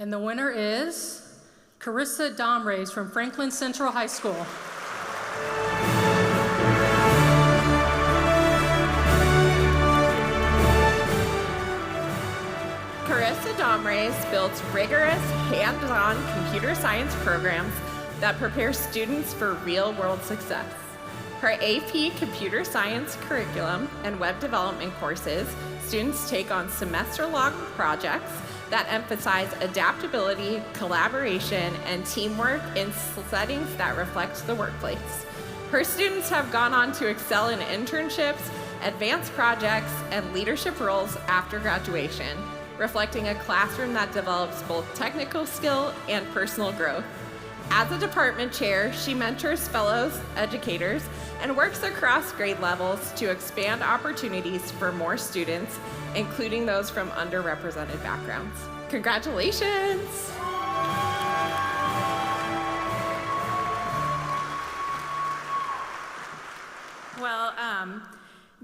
And the winner is Carissa Domrase from Franklin Central High School. Carissa Domrase builds rigorous, hands-on computer science programs that prepare students for real-world success. Her AP Computer Science curriculum and web development courses, students take on semester-long projects that emphasize adaptability, collaboration, and teamwork in settings that reflect the workplace. Her students have gone on to excel in internships, advanced projects, and leadership roles after graduation, reflecting a classroom that develops both technical skill and personal growth. As a department chair, she mentors fellow educators and works across grade levels to expand opportunities for more students, including those from underrepresented backgrounds. Congratulations! Well,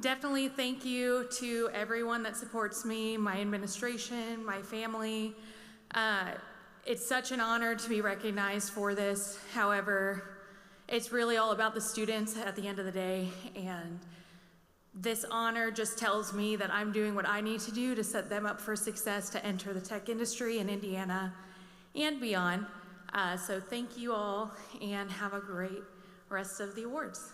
definitely thank you to everyone that supports me, my administration, my family. It's such an honor to be recognized for this. However, it's really all about the students at the end of the day, and this honor just tells me that I'm doing what I need to do to set them up for success to enter the tech industry in Indiana and beyond. So thank you all, and have a great rest of the awards.